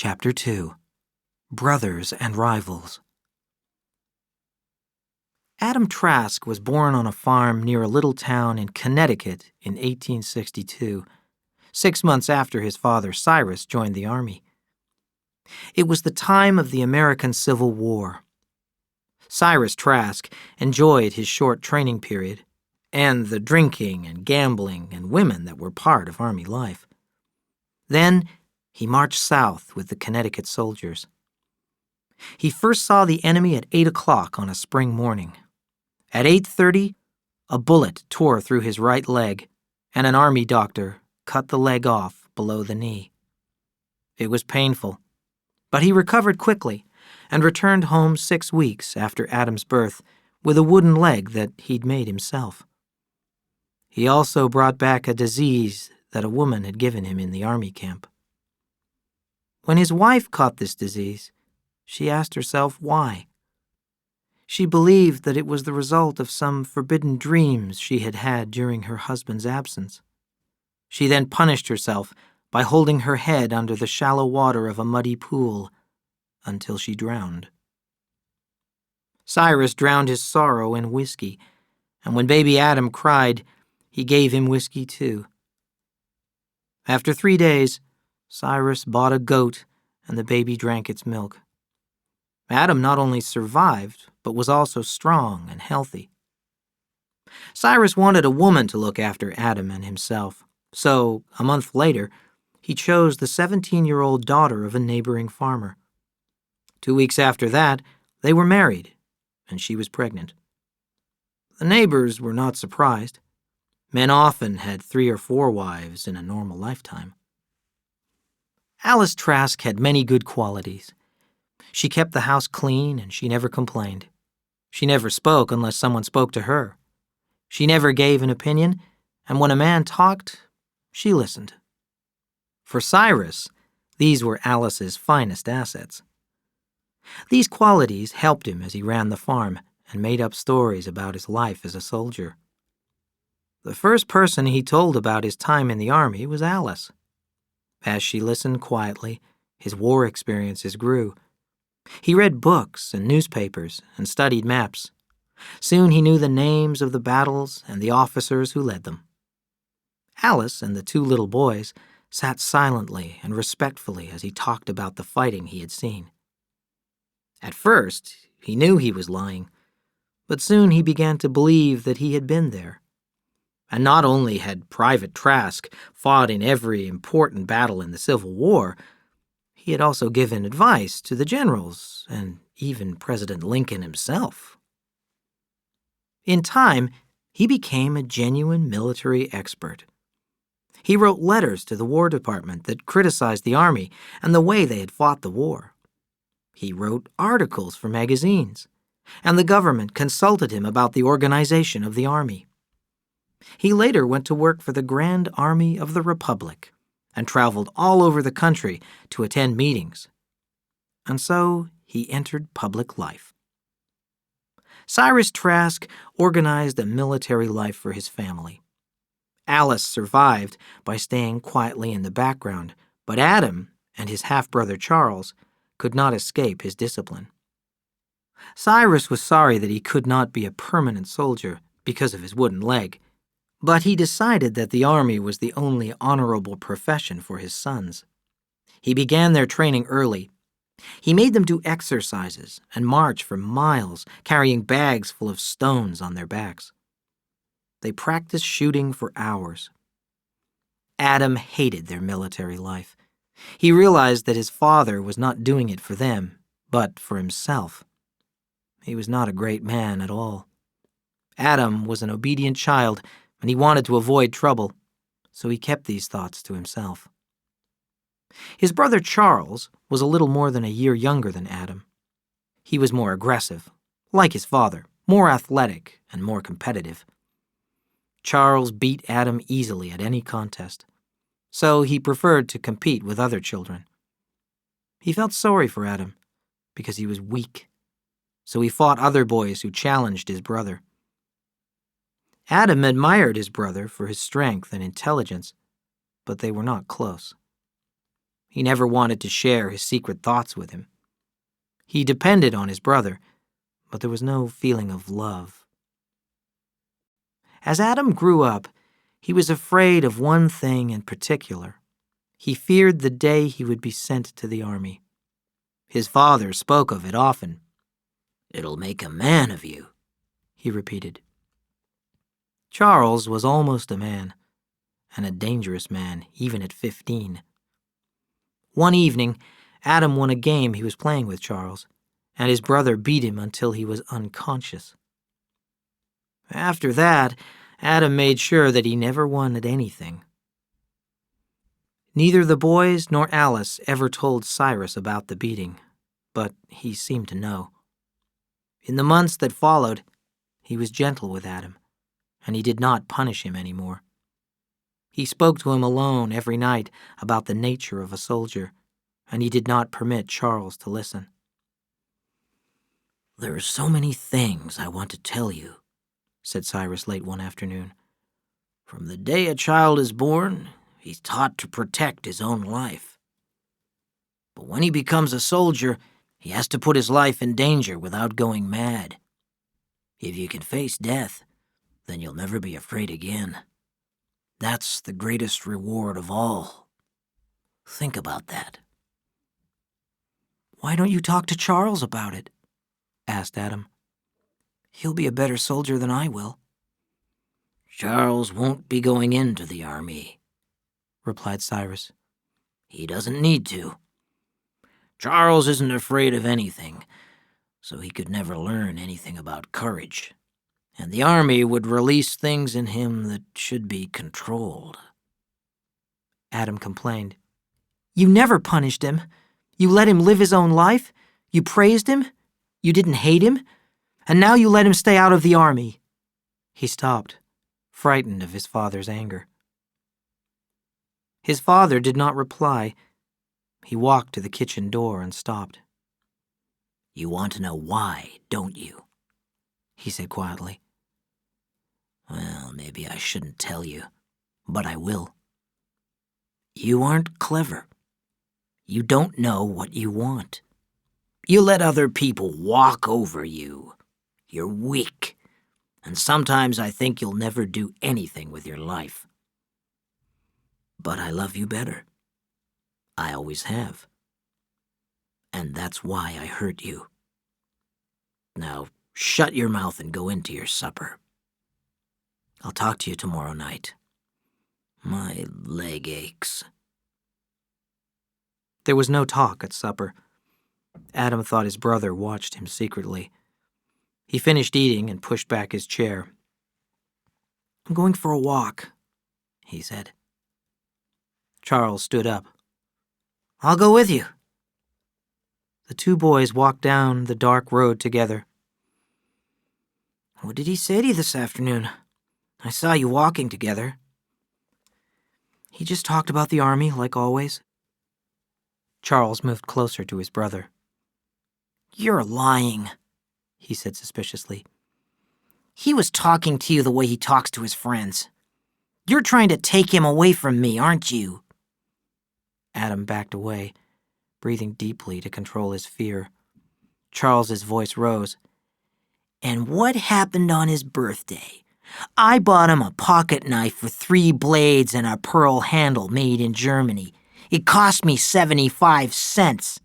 Chapter 2. Brothers and Rivals. Adam Trask was born on a farm near a little town in Connecticut in 1862, 6 months after his father Cyrus joined the army. It was the time of the American Civil War. Cyrus Trask enjoyed his short training period and the drinking and gambling and women that were part of army life. Then he marched south with the Connecticut soldiers. He first saw the enemy at 8 o'clock on a spring morning. At 8:30, a bullet tore through his right leg, and an army doctor cut the leg off below the knee. It was painful, but he recovered quickly and returned home 6 weeks after Adam's birth with a wooden leg that he'd made himself. He also brought back a disease that a woman had given him in the army camp. When his wife caught this disease, she asked herself why. She believed that it was the result of some forbidden dreams she had had during her husband's absence. She then punished herself by holding her head under the shallow water of a muddy pool until she drowned. Cyrus drowned his sorrow in whiskey, and when baby Adam cried, he gave him whiskey too. After 3 days, Cyrus bought a goat, and the baby drank its milk. Adam not only survived, but was also strong and healthy. Cyrus wanted a woman to look after Adam and himself, so, a month later, he chose the 17-year-old daughter of a neighboring farmer. 2 weeks after that, they were married, and she was pregnant. The neighbors were not surprised. Men often had 3 or 4 wives in a normal lifetime. Alice Trask had many good qualities. She kept the house clean and she never complained. She never spoke unless someone spoke to her. She never gave an opinion, and when a man talked, she listened. For Cyrus, these were Alice's finest assets. These qualities helped him as he ran the farm and made up stories about his life as a soldier. The first person he told about his time in the army was Alice. As she listened quietly, his war experiences grew. He read books and newspapers and studied maps. Soon he knew the names of the battles and the officers who led them. Alice and the 2 little boys sat silently and respectfully as he talked about the fighting he had seen. At first, he knew he was lying, but soon he began to believe that he had been there. And not only had Private Trask fought in every important battle in the Civil War, he had also given advice to the generals and even President Lincoln himself. In time, he became a genuine military expert. He wrote letters to the War Department that criticized the Army and the way they had fought the war. He wrote articles for magazines, and the government consulted him about the organization of the Army. He later went to work for the Grand Army of the Republic and traveled all over the country to attend meetings. And so he entered public life. Cyrus Trask organized a military life for his family. Alice survived by staying quietly in the background, but Adam and his half-brother Charles could not escape his discipline. Cyrus was sorry that he could not be a permanent soldier because of his wooden leg, but he decided that the army was the only honorable profession for his sons. He began their training early. He made them do exercises and march for miles, carrying bags full of stones on their backs. They practiced shooting for hours. Adam hated their military life. He realized that his father was not doing it for them, but for himself. He was not a great man at all. Adam was an obedient child, and he wanted to avoid trouble, so he kept these thoughts to himself. His brother Charles was a little more than a year younger than Adam. He was more aggressive, like his father, more athletic, and more competitive. Charles beat Adam easily at any contest, so he preferred to compete with other children. He felt sorry for Adam because he was weak, so he fought other boys who challenged his brother. Adam admired his brother for his strength and intelligence, but they were not close. He never wanted to share his secret thoughts with him. He depended on his brother, but there was no feeling of love. As Adam grew up, he was afraid of one thing in particular. He feared the day he would be sent to the army. His father spoke of it often. "It'll make a man of you," he repeated. Charles was almost a man, and a dangerous man, even at 15. One evening, Adam won a game he was playing with Charles, and his brother beat him until he was unconscious. After that, Adam made sure that he never won at anything. Neither the boys nor Alice ever told Cyrus about the beating, but he seemed to know. In the months that followed, he was gentle with Adam, and he did not punish him anymore. He spoke to him alone every night about the nature of a soldier, and he did not permit Charles to listen. "There are so many things I want to tell you," said Cyrus late one afternoon. "From the day a child is born, he's taught to protect his own life. But when he becomes a soldier, he has to put his life in danger without going mad. If you can face death, then you'll never be afraid again. That's the greatest reward of all. Think about that." "Why don't you talk to Charles about it?" asked Adam. "He'll be a better soldier than I will." "Charles won't be going into the army," replied Cyrus. "He doesn't need to. Charles isn't afraid of anything, so he could never learn anything about courage, and the army would release things in him that should be controlled." Adam complained. "You never punished him. You let him live his own life. You praised him. You didn't hate him. And now you let him stay out of the army." He stopped, frightened of his father's anger. His father did not reply. He walked to the kitchen door and stopped. "You want to know why, don't you?" he said quietly. "Well, maybe I shouldn't tell you, but I will. You aren't clever. You don't know what you want. You let other people walk over you. You're weak, and sometimes I think you'll never do anything with your life. But I love you better. I always have. And that's why I hurt you. Now, shut your mouth and go into your supper. I'll talk to you tomorrow night. My leg aches." There was no talk at supper. Adam thought his brother watched him secretly. He finished eating and pushed back his chair. "I'm going for a walk," he said. Charles stood up. "I'll go with you." The two boys walked down the dark road together. "What did he say to you this afternoon? I saw you walking together." "He just talked about the army, like always." Charles moved closer to his brother. "You're lying," he said suspiciously. "He was talking to you the way he talks to his friends. You're trying to take him away from me, aren't you?" Adam backed away, breathing deeply to control his fear. Charles's voice rose. "And what happened on his birthday? I bought him a pocket knife with 3 blades and a pearl handle made in Germany. It cost me 75 cents.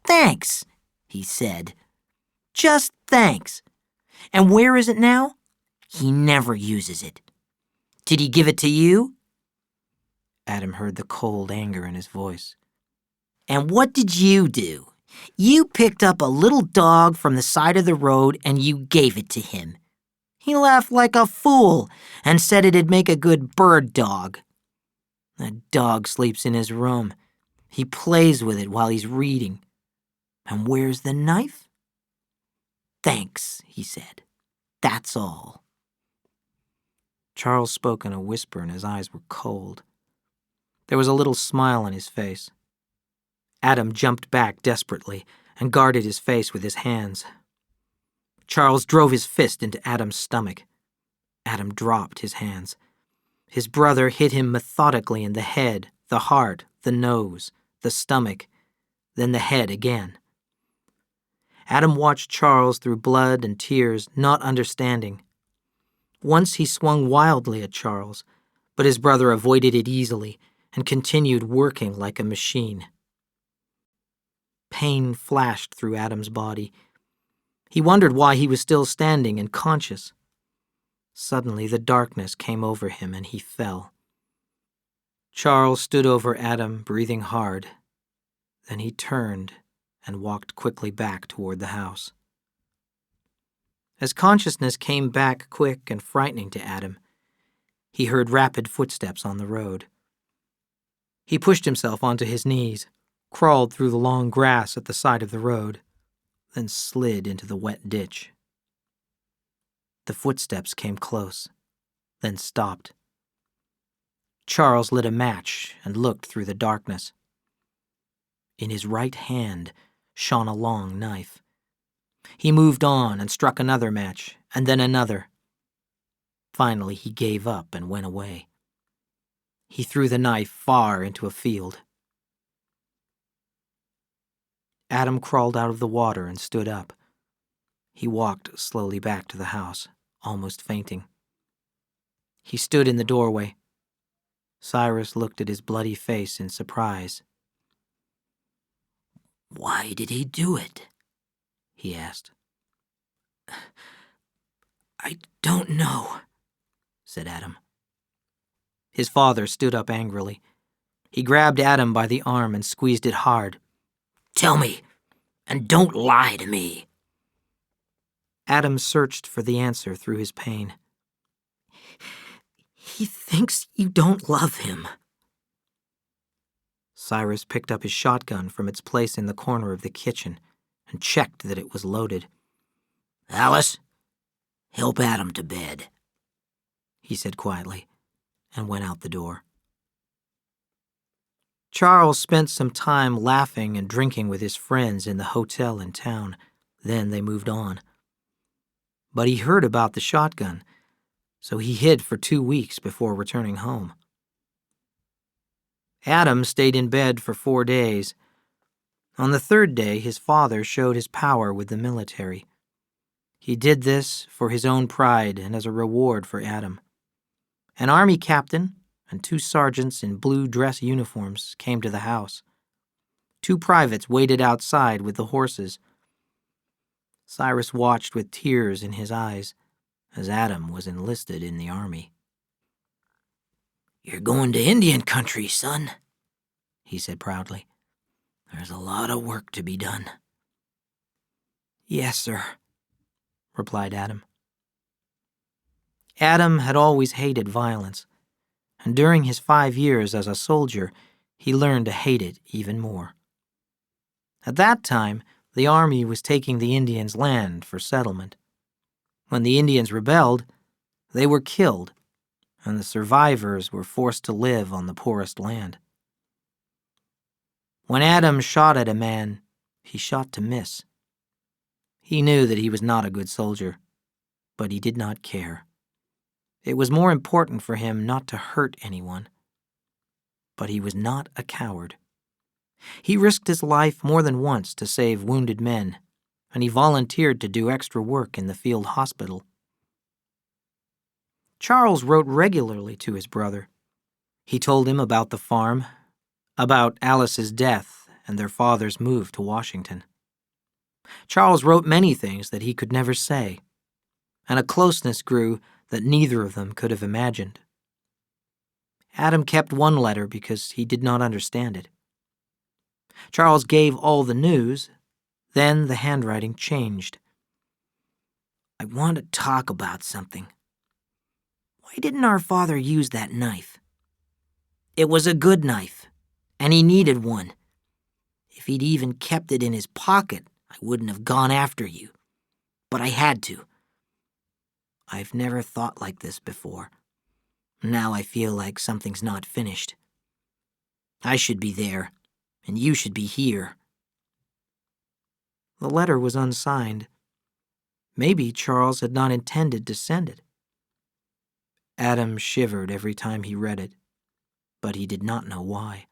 Thanks, he said. Just thanks. And where is it now? He never uses it. Did he give it to you?" Adam heard the cold anger in his voice. "And what did you do? You picked up a little dog from the side of the road and you gave it to him. He laughed like a fool and said it'd make a good bird dog. That dog sleeps in his room. He plays with it while he's reading. And where's the knife? Thanks, he said. That's all." Charles spoke in a whisper and his eyes were cold. There was a little smile on his face. Adam jumped back desperately and guarded his face with his hands. Charles drove his fist into Adam's stomach. Adam dropped his hands. His brother hit him methodically in the head, the heart, the nose, the stomach, then the head again. Adam watched Charles through blood and tears, not understanding. Once he swung wildly at Charles, but his brother avoided it easily and continued working like a machine. Pain flashed through Adam's body. He wondered why he was still standing and conscious. Suddenly, the darkness came over him and he fell. Charles stood over Adam, breathing hard. Then he turned and walked quickly back toward the house. As consciousness came back quick and frightening to Adam, he heard rapid footsteps on the road. He pushed himself onto his knees, crawled through the long grass at the side of the road, then slid into the wet ditch. The footsteps came close, then stopped. Charles lit a match and looked through the darkness. In his right hand shone a long knife. He moved on and struck another match, and then another. Finally, he gave up and went away. He threw the knife far into a field. Adam crawled out of the water and stood up. He walked slowly back to the house, almost fainting. He stood in the doorway. Cyrus looked at his bloody face in surprise. "Why did he do it?" he asked. "I don't know," said Adam. His father stood up angrily. He grabbed Adam by the arm and squeezed it hard. "Tell me, and don't lie to me." Adam searched for the answer through his pain. "He thinks you don't love him." Cyrus picked up his shotgun from its place in the corner of the kitchen and checked that it was loaded. "Alice, help Adam to bed," he said quietly, and went out the door. Charles spent some time laughing and drinking with his friends in the hotel in town. Then they moved on. But he heard about the shotgun, so he hid for 2 weeks before returning home. Adam stayed in bed for 4 days. On the 3rd day, his father showed his power with the military. He did this for his own pride and as a reward for Adam. An army captain and 2 sergeants in blue dress uniforms came to the house. 2 privates waited outside with the horses. Cyrus watched with tears in his eyes as Adam was enlisted in the army. "You're going to Indian country, son," he said proudly. "There's a lot of work to be done." "Yes, sir," replied Adam. Adam had always hated violence, and during his 5 years as a soldier, he learned to hate it even more. At that time, the army was taking the Indians' land for settlement. When the Indians rebelled, they were killed, and the survivors were forced to live on the poorest land. When Adam shot at a man, he shot to miss. He knew that he was not a good soldier, but he did not care. It was more important for him not to hurt anyone. But he was not a coward. He risked his life more than once to save wounded men, and he volunteered to do extra work in the field hospital. Charles wrote regularly to his brother. He told him about the farm, about Alice's death and their father's move to Washington. Charles wrote many things that he could never say, and a closeness grew that neither of them could have imagined. Adam kept one letter because he did not understand it. Charles gave all the news, then the handwriting changed. "I want to talk about something. Why didn't our father use that knife? It was a good knife, and he needed one. If he'd even kept it in his pocket, I wouldn't have gone after you. But I had to. I've never thought like this before. Now I feel like something's not finished. I should be there, and you should be here." The letter was unsigned. Maybe Charles had not intended to send it. Adam shivered every time he read it, but he did not know why.